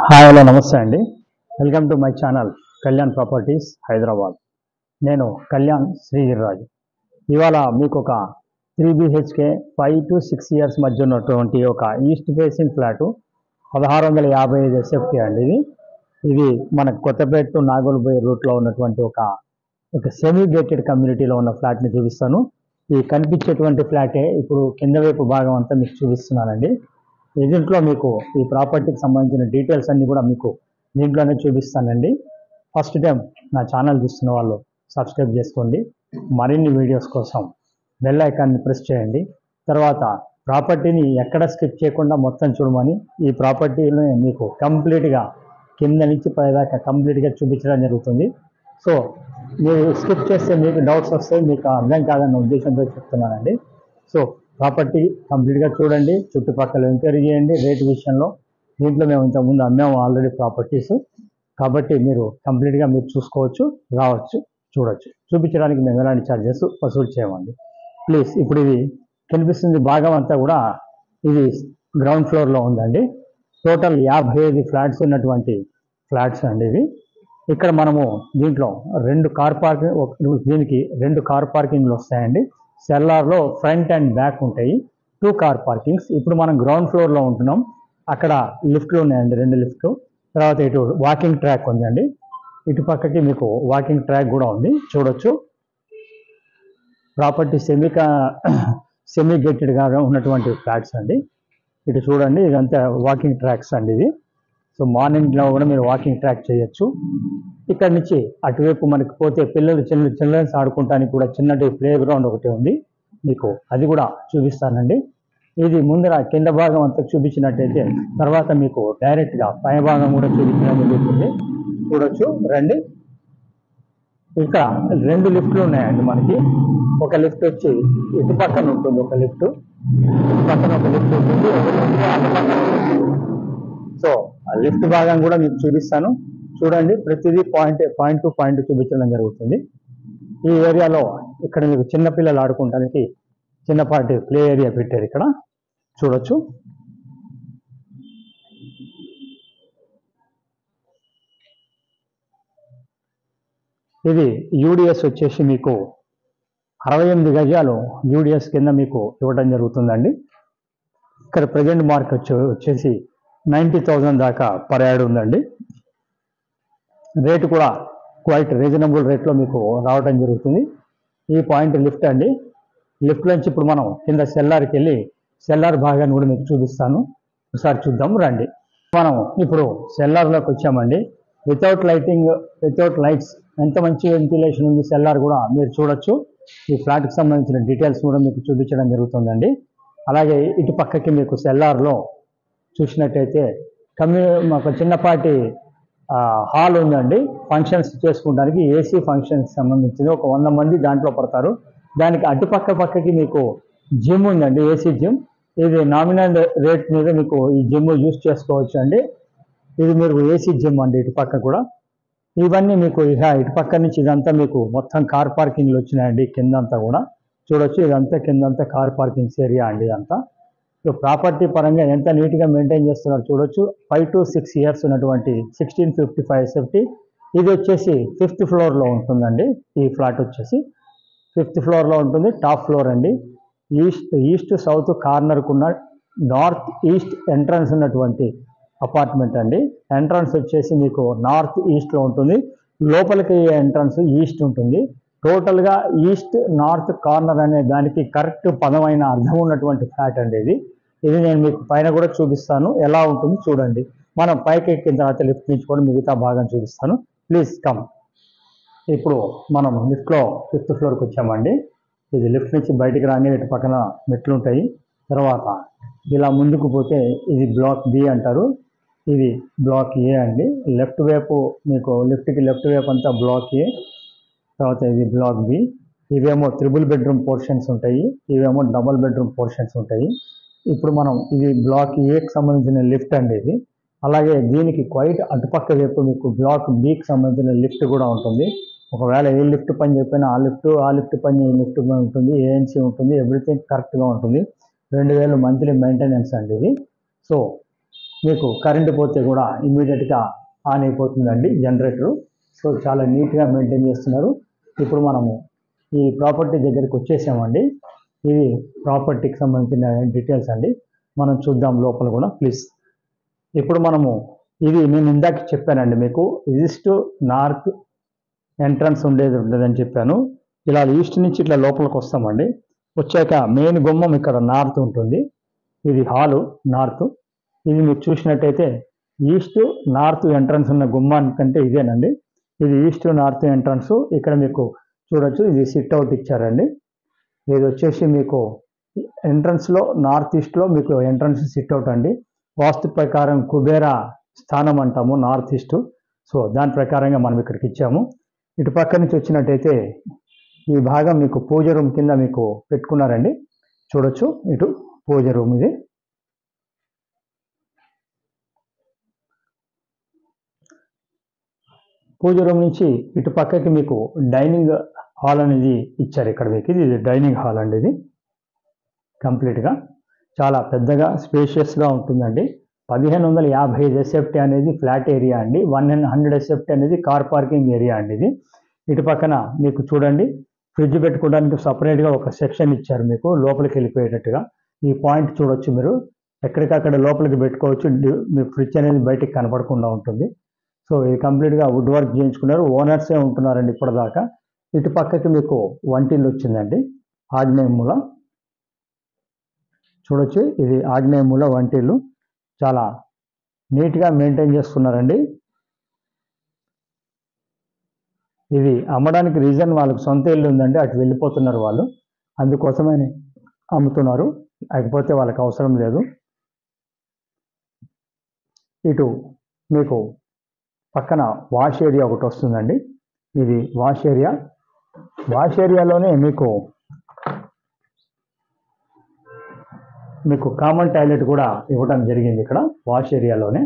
Hi hello నమస్తే అండి. Welcome to my channel Kalyan properties Hyderabad. నేను కళ్యాణ్ శ్రీగిరిరాజు. ఇవాళ మీకు ఒక 3 BHK 5 to 6 ఇయర్స్ మధ్య ఉన్నటువంటి ఒక ఈస్ట్ ఫేసింగ్ ఫ్లాటు 1655 SFT అండి. ఇది మన కొత్తపేట టు నాగోల్బోయ్ రూట్లో ఉన్నటువంటి ఒక సెమీ గేటెడ్ కమ్యూనిటీలో ఉన్న ఫ్లాట్ని చూపిస్తాను. ఈ కనిపించేటువంటి ఫ్లాటే ఇప్పుడు కింద వైపు భాగం అంతా మీకు చూపిస్తున్నానండి. దీంట్లో మీకు ఈ ప్రాపర్టీకి సంబంధించిన డీటెయిల్స్ అన్నీ కూడా మీకు దీంట్లోనే చూపిస్తానండి. ఫస్ట్ టైం నా ఛానల్ చూస్తున్న వాళ్ళు సబ్స్క్రైబ్ చేసుకోండి. మరిన్ని వీడియోస్ కోసం బెల్ ఐకాన్ని ప్రెస్ చేయండి. తర్వాత ప్రాపర్టీని ఎక్కడ స్కిప్ చేయకుండా మొత్తం చూడమని ఈ ప్రాపర్టీని మీకు కంప్లీట్గా కింద నుంచి పైదాకా కంప్లీట్గా చూపించడం జరుగుతుంది. సో మీరు స్కిప్ చేస్తే మీకు డౌట్స్ వస్తాయి, మీకు అర్థం కాదన్న ఉద్దేశంతో చెప్తున్నానండి. సో ప్రాపర్టీ కంప్లీట్గా చూడండి, చుట్టుపక్కల ఎంక్వైరీ చేయండి. రేటు విషయంలో దీంట్లో మేము ఇంతకుముందు అమ్మాము ఆల్రెడీ ప్రాపర్టీస్, కాబట్టి మీరు కంప్లీట్గా మీరు చూసుకోవచ్చు, రావచ్చు, చూడవచ్చు. చూపించడానికి మేము ఎలాంటి ఛార్జెస్ వసూలు చేయమండి. ప్లీజ్. ఇప్పుడు ఇది కనిపిస్తుంది భాగం అంతా కూడా ఇది గ్రౌండ్ ఫ్లోర్లో ఉందండి. టోటల్ 55 ఫ్లాట్స్ ఉన్నటువంటి ఫ్లాట్స్ అండి ఇవి. ఇక్కడ మనము దీంట్లో దీనికి రెండు కార్ పార్కింగ్లు వస్తాయండి. సెల్లార్లో ఫ్రంట్ అండ్ బ్యాక్ ఉంటాయి, 2 కార్ పార్కింగ్స్. ఇప్పుడు మనం గ్రౌండ్ ఫ్లోర్లో ఉంటున్నాం. అక్కడ లిఫ్ట్లు ఉన్నాయండి, 2 లిఫ్ట్లు. తర్వాత ఇటు వాకింగ్ ట్రాక్ ఉందండి. ఇటు పక్కకి మీకు వాకింగ్ ట్రాక్ కూడా ఉంది, చూడొచ్చు. ప్రాపర్టీ సెమీ గేటెడ్గా ఉన్నటువంటి ఫ్లాట్స్ అండి. ఇటు చూడండి, ఇదంతా వాకింగ్ ట్రాక్స్ అండి ఇది. సో మార్నింగ్లో కూడా మీరు వాకింగ్ ట్రాక్ చేయొచ్చు. ఇక్కడ నుంచి అటువైపు మనకి పోతే పిల్లలు చిల్డ్రన్స్ ఆడుకోవడానికి కూడా చిన్నటి ప్లే గ్రౌండ్ ఒకటి ఉంది, మీకు అది కూడా చూపిస్తానండి. ఇది ముందర కింద భాగం అంతా చూపించినట్టయితే తర్వాత మీకు డైరెక్ట్గా పై భాగం కూడా చూపించడం జరుగుతుంది, చూడొచ్చు. రండి. ఇక్కడ 2 లిఫ్ట్లు ఉన్నాయండి మనకి. ఒక లిఫ్ట్ వచ్చి ఇటు పక్కన ఉంటుంది, ఒక లిఫ్ట్ పక్కన ఒక లిఫ్ట్ ఉంటుంది. సో ఆ లిఫ్ట్ భాగం కూడా మీకు చూపిస్తాను, చూడండి. ప్రతిదీ పాయింట్ టు పాయింట్ చూపించడం జరుగుతుంది. ఈ ఏరియాలో ఇక్కడ మీకు చిన్నపిల్లలు ఆడుకోవడానికి చిన్నపాటి ప్లే ఏరియా పెట్టారు, ఇక్కడ చూడొచ్చు. ఇది యూడిఎస్ వచ్చేసి మీకు 68 గజాలు యూడిఎస్ కింద మీకు ఇవ్వడం జరుగుతుందండి. ఇక్కడ ప్రజెంట్ మార్కెట్ వచ్చేసి 90,000 దాకా పర్ యార్డ్ ఉందండి. రేటు కూడా క్వైట్ రీజనబుల్ రేట్లో మీకు రావడం జరుగుతుంది. ఈ పాయింట్ లిఫ్ట్ అండి. లిఫ్ట్ నుంచి ఇప్పుడు మనం కింద సెల్లార్కి వెళ్ళి సెల్లార్ భాగాన్ని కూడా మీకు చూపిస్తాను, ఒకసారి చూద్దాం రండి. మనం ఇప్పుడు సెల్లార్లోకి వచ్చామండి. వితౌట్ లైట్స్ ఎంత మంచి వెంటిలేషన్ ఉంది సెల్లార్ కూడా మీరు చూడొచ్చు. ఈ ఫ్లాట్కి సంబంధించిన డీటెయిల్స్ కూడా మీకు చూపించడం జరుగుతుందండి. అలాగే ఇటు పక్కకి మీకు సెల్లార్లో చూసినట్టయితే మాకు చిన్నపాటి హాల్ ఉందండి. ఫంక్షన్స్ చేసుకోవడానికి ఏసీ ఫంక్షన్స్ సంబంధించింది, ఒక 100 మంది దాంట్లో పడతారు. దానికి పక్కకి మీకు జిమ్ ఉందండి, ఏసీ జిమ్. ఇది నామినల్ రేట్ మీద మీకు ఈ జిమ్ యూజ్ చేసుకోవచ్చు అండి. ఇది మీరు ఏసీ జిమ్ అండి. ఇటు పక్క కూడా ఇవన్నీ మీకు ఇటు పక్క నుంచి ఇదంతా మీకు మొత్తం కార్ పార్కింగ్లు వచ్చినాయండి. కిందంతా కూడా చూడొచ్చు, ఇదంతా కిందంతా కార్ పార్కింగ్స్ ఏరియా అండి ఇదంతా. సో ప్రాపర్టీ పరంగా ఎంత నీట్గా మెయింటైన్ చేస్తున్నారు చూడొచ్చు. 5 to 6 ఇయర్స్ ఉన్నటువంటి 1655 SFT. ఇది వచ్చేసి 5th ఫ్లోర్లో ఉంటుందండి. ఈ ఫ్లాట్ వచ్చేసి 5th ఫ్లోర్లో ఉంటుంది, టాప్ ఫ్లోర్ అండి. ఈస్ట్ సౌత్ కార్నర్కున్న నార్త్ ఈస్ట్ ఎంట్రన్స్ ఉన్నటువంటి అపార్ట్మెంట్ అండి. ఎంట్రన్స్ వచ్చేసి మీకు నార్త్ ఈస్ట్లో ఉంటుంది, లోపలికి ఎంట్రన్స్ ఈస్ట్ ఉంటుంది. టోటల్గా ఈస్ట్ నార్త్ కార్నర్ అనే దానికి కరెక్ట్ పదమైన అర్థం ఉన్నటువంటి ఫ్లాట్ అండి ఇది. ఇది నేను మీకు పైన కూడా చూపిస్తాను, ఎలా ఉంటుంది చూడండి. మనం పైకి ఎక్కిన తర్వాత లిఫ్ట్ నుంచి కూడా మిగతా భాగం చూపిస్తాను. Please come. ఇప్పుడు మనం లిఫ్ట్లో 5th ఫ్లోర్కి వచ్చామండి. ఇది లిఫ్ట్ నుంచి బయటికి రాని ఇటు పక్కన మెట్లు ఉంటాయి. తర్వాత ఇలా ముందుకు పోతే ఇది బ్లాక్ బి అంటారు, ఇది బ్లాక్ ఏ అండి. లెఫ్ట్ వైపు మీకు లిఫ్ట్కి లెఫ్ట్ వైపు అంతా బ్లాక్ ఏ. తర్వాత ఇది బ్లాక్ బి. ఇవేమో 3 బెడ్రూమ్ పోర్షన్స్ ఉంటాయి, ఇవేమో డబుల్ బెడ్రూమ్ పోర్షన్స్ ఉంటాయి. ఇప్పుడు మనం ఇది బ్లాక్ ఏకి సంబంధించిన లిఫ్ట్ అండి ఇది. అలాగే దీనికి క్వైట్ అటుపక్క వైపు మీకు బ్లాక్ బికి సంబంధించిన లిఫ్ట్ కూడా ఉంటుంది. ఒకవేళ ఏ లిఫ్ట్ పని చెప్పినా ఆ లిఫ్ట్ పని ఈ లిఫ్ట్ పని ఉంటుంది, ఏఎన్సీ ఉంటుంది, ఎవ్రీథింగ్ కరెక్ట్గా ఉంటుంది. 2000 మంత్లీ మెయింటెనెన్స్ అండి ఇది. సో మీకు కరెంటు పోతే కూడా ఇమ్మీడియట్గా ఆన్ అయిపోతుందండి జనరేటరు. సో చాలా నీట్గా మెయింటైన్ చేస్తున్నారు. ఇప్పుడు మనము ఈ ప్రాపర్టీ దగ్గరికి వచ్చేసామండి. ఇది ప్రాపర్టీకి సంబంధించిన డీటెయిల్స్ అండి. మనం చూద్దాం లోపల కూడా ప్లీజ్. ఇప్పుడు మనము ఇది నేను ఇందాక చెప్పానండి మీకు ఈస్ట్ నార్త్ ఎంట్రన్స్ ఉండేదని చెప్పాను. ఇలా ఈస్ట్ నుంచి ఇట్లా లోపలికి వస్తామండి. వచ్చాక మెయిన్ గుమ్మం ఇక్కడ నార్త్ ఉంటుంది. ఇది హాలు నార్త్. ఇది మీరు చూసినట్టయితే ఈస్ట్ నార్త్ ఎంట్రన్స్ ఉన్న గుమ్మానికంటే ఇదేనండి. ఇది ఈస్ట్ నార్త్ ఎంట్రన్స్. ఇక్కడ మీకు చూడొచ్చు ఇది సిట్ అవుట్ ఇచ్చారండి. ఇది వచ్చేసి మీకు ఎంట్రన్స్లో నార్త్ ఈస్ట్లో మీకు ఎంట్రన్స్ సిట్ అవుట్ అండి. వాస్తు ప్రకారం కుబేర స్థానం అంటాము నార్త్ ఈస్ట్. సో దాని ప్రకారంగా మనం ఇక్కడికి ఇచ్చాము. ఇటు పక్క నుంచి వచ్చినట్టయితే ఈ భాగం మీకు పూజ రూమ్ కింద మీకు పెట్టుకున్నారండి. చూడొచ్చు ఇటు పూజ రూమ్ ఇది. పూజ రూమ్ నుంచి ఇటు పక్కకి మీకు డైనింగ్ హాల్ అనేది ఇచ్చారు. ఇక్కడ మీకు ఇది డైనింగ్ హాల్ అండి. ఇది కంప్లీట్గా చాలా పెద్దగా స్పేషియస్గా ఉంటుందండి. 1555 ఎస్ఎఫ్టీ అనేది ఫ్లాట్ ఏరియా అండి. 100 ఎస్ఎఫ్టీ అనేది కార్ పార్కింగ్ ఏరియా అండి. ఇది ఇటు పక్కన మీకు చూడండి ఫ్రిడ్జ్ పెట్టుకోవడానికి సపరేట్గా ఒక సెక్షన్ ఇచ్చారు మీకు లోపలికి వెళ్ళిపోయేటట్టుగా. ఈ పాయింట్ చూడొచ్చు మీరు ఎక్కడికక్కడ లోపలికి పెట్టుకోవచ్చు. మీ ఫ్రిడ్జ్ అనేది బయటికి కనపడకుండా ఉంటుంది. సో ఇది కంప్లీట్గా వుడ్ వర్క్ చేయించుకున్నారు. ఓనర్సే ఉంటున్నారండి ఇప్పటిదాకా. ఇటు పక్కకి మీకు వంటిల్లు వచ్చిందండి. ఆగ్నేయ మూల చూడొచ్చు. ఇది ఆగ్నేయ మూల వంటిల్లు. చాలా నీట్గా మెయింటైన్ చేస్తున్నారండి. ఇది అమ్మడానికి రీజన్ వాళ్ళకి సొంత ఇల్లు ఉందండి. అటు వెళ్ళిపోతున్నారు వాళ్ళు, అందుకోసమని అమ్ముతున్నారు. లేకపోతే వాళ్ళకి అవసరం లేదు. ఇటు మీకు పక్కన వాష్ ఏరియా ఒకటి వస్తుందండి. ఇది వాష్ ఏరియా. వాష్ ఏరియాలోనే మీకు కామన్ టాయిలెట్ కూడా ఇవ్వడం జరిగింది ఇక్కడ వాష్ ఏరియాలోనే.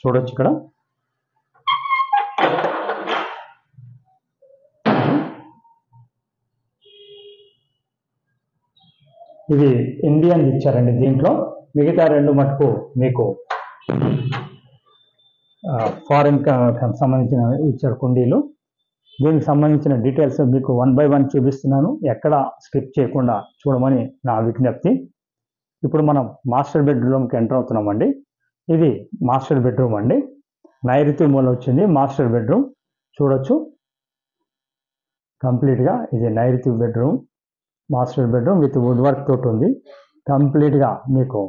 చూడొచ్చు ఇక్కడ ఇది ఇండియన్ ఇచ్చారండి. దీంట్లో మిగతా రెండు మటుకు మీకు ఫారిన్ సంబంధించిన ఇచ్చారు కుండీలు. దీనికి సంబంధించిన డీటెయిల్స్ మీకు 1 by 1 చూపిస్తున్నాను. ఎక్కడ స్కిప్ చేయకుండా చూడమని నా విజ్ఞప్తి. ఇప్పుడు మనం మాస్టర్ బెడ్రూమ్కి ఎంటర్ అవుతున్నామండి. ఇది మాస్టర్ బెడ్రూమ్ అండి. నైరుతి మూల వచ్చింది మాస్టర్ బెడ్రూమ్. చూడొచ్చు కంప్లీట్గా ఇది నైరుతి bedroom. Master bedroom with wood work తోటి ఉంది. కంప్లీట్గా మీకు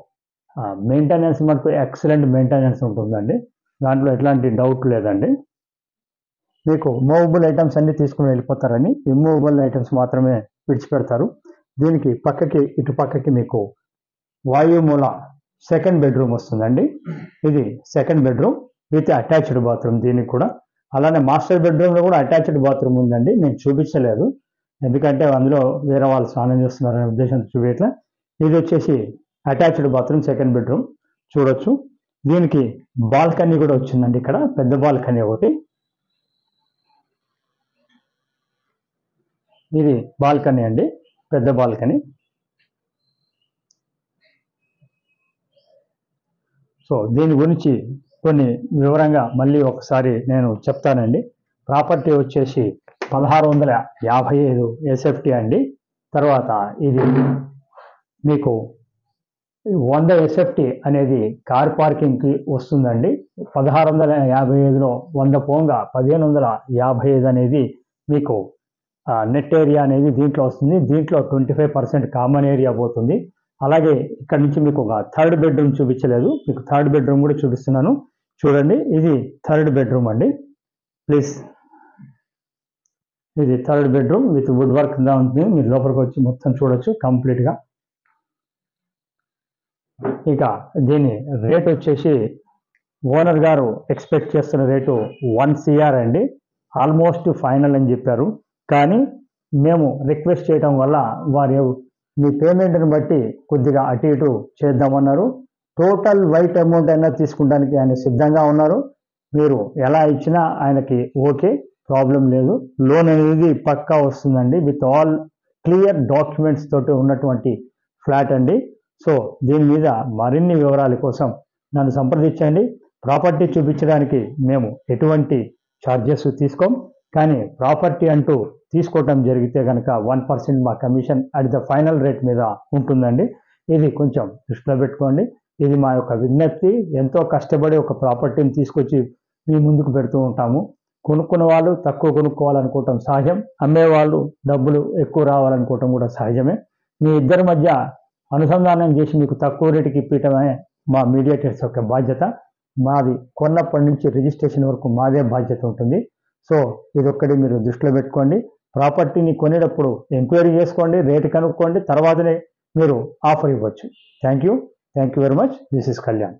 మెయింటెనెన్స్ మనకు ఎక్సలెంట్ మెయింటెనెన్స్ ఉంటుందండి. దాంట్లో ఎట్లాంటి డౌట్ లేదండి. మీకు మూవబుల్ ఐటమ్స్ అన్ని తీసుకుని వెళ్ళిపోతారని, ఇమ్మూవబుల్ ఐటమ్స్ మాత్రమే విడిచిపెడతారు. దీనికి పక్కకి ఇటు పక్కకి మీకు వాయుమూల సెకండ్ బెడ్రూమ్ వస్తుందండి. ఇది second bedroom with attached bathroom దీనికి కూడా. అలానే మాస్టర్ బెడ్రూమ్లో కూడా అటాచ్డ్ బాత్రూమ్ ఉందండి. నేను చూపించలేదు ఎందుకంటే అందులో వేరే వాళ్ళు స్నానం చేస్తున్నారనే ఉద్దేశంతో చూపించట్లే. ఇది వచ్చేసి అటాచ్డ్ బాత్రూమ్ సెకండ్ బెడ్రూమ్. చూడొచ్చు దీనికి బాల్కనీ కూడా వచ్చిందండి. ఇక్కడ పెద్ద బాల్కనీ ఒకటి. ఇది బాల్కనీ అండి, పెద్ద బాల్కనీ. సో దీని గురించి కొన్ని వివరంగా మళ్ళీ ఒకసారి నేను చెప్తానండి. ప్రాపర్టీ వచ్చేసి 1655 ఎస్ఎఫ్టీ అండి. తర్వాత ఇది మీకు 100 ఎస్ఎఫ్టీ అనేది కార్ పార్కింగ్కి వస్తుందండి. 1655లో 100 పోగా 1555 అనేది మీకు నెట్ ఏరియా అనేది దీంట్లో వస్తుంది. దీంట్లో 25% కామన్ ఏరియా పోతుంది. అలాగే ఇక్కడ నుంచి మీకు ఒక థర్డ్ బెడ్రూమ్ చూపించలేదు, మీకు థర్డ్ బెడ్రూమ్ కూడా చూపిస్తున్నాను. చూడండి ఇది థర్డ్ బెడ్రూమ్ అండి. ప్లీజ్ ఇది third bedroom with wood work దా ఉంటుంది. మీరు లోపలికి వచ్చి మొత్తం చూడొచ్చు కంప్లీట్గా. ఇక దీని రేట్ వచ్చేసి ఓనర్ గారు ఎక్స్పెక్ట్ చేస్తున్న రేటు 1 CR అండి. ఆల్మోస్ట్ ఫైనల్ అని చెప్పారు. కానీ మేము రిక్వెస్ట్ చేయడం వల్ల వారు మీ పేమెంట్ని బట్టి కొద్దిగా అటు ఇటు చేద్దామన్నారు. టోటల్ వైట్ అమౌంట్ అయినా తీసుకుంటానికి ఆయన సిద్ధంగా ఉన్నారు. మీరు ఎలా ఇచ్చినా ఆయనకి ఓకే, ప్రాబ్లం లేదు. లోన్ అనేది పక్కా వస్తుందండి. విత్ ఆల్ క్లియర్ డాక్యుమెంట్స్ తోటి ఉన్నటువంటి ఫ్లాట్ అండి. సో దీని మీద మరిన్ని వివరాల కోసం నన్ను సంప్రదించండి. ప్రాపర్టీ చూపించడానికి మేము ఎటువంటి ఛార్జెస్ తీసుకోం, కానీ ప్రాపర్టీ అంటూ తీసుకోవటం జరిగితే కనుక 1% మా commission at the final rate మీద ఉంటుందండి. ఇది కొంచెం దృష్టిలో పెట్టుకోండి. ఇది మా యొక్క విజ్ఞప్తి. ఎంతో కష్టపడి ఒక ప్రాపర్టీని తీసుకొచ్చి మీ ముందుకు పెడుతూ ఉంటాము. కొనుక్కున్న వాళ్ళు తక్కువ కొనుక్కోవాలనుకోవటం సహజం, అమ్మేవాళ్ళు డబ్బులు ఎక్కువ రావాలనుకోవటం కూడా సహజమే. మీ ఇద్దరి మధ్య అనుసంధానం చేసి మీకు తక్కువ రేటుకి ఇప్పటమే మా మీడియేటర్స్ యొక్క బాధ్యత. మాది కొన్నప్పటి నుంచి రిజిస్ట్రేషన్ వరకు మాదే బాధ్యత ఉంటుంది. సో ఇదొక్కటి మీరు దృష్టిలో పెట్టుకోండి. ప్రాపర్టీని కొనేటప్పుడు ఎంక్వైరీ చేసుకోండి, రేటు కనుక్కోండి, తర్వాతనే మీరు ఆఫర్ ఇవ్వచ్చు. Thank you very much. This is Kalyan.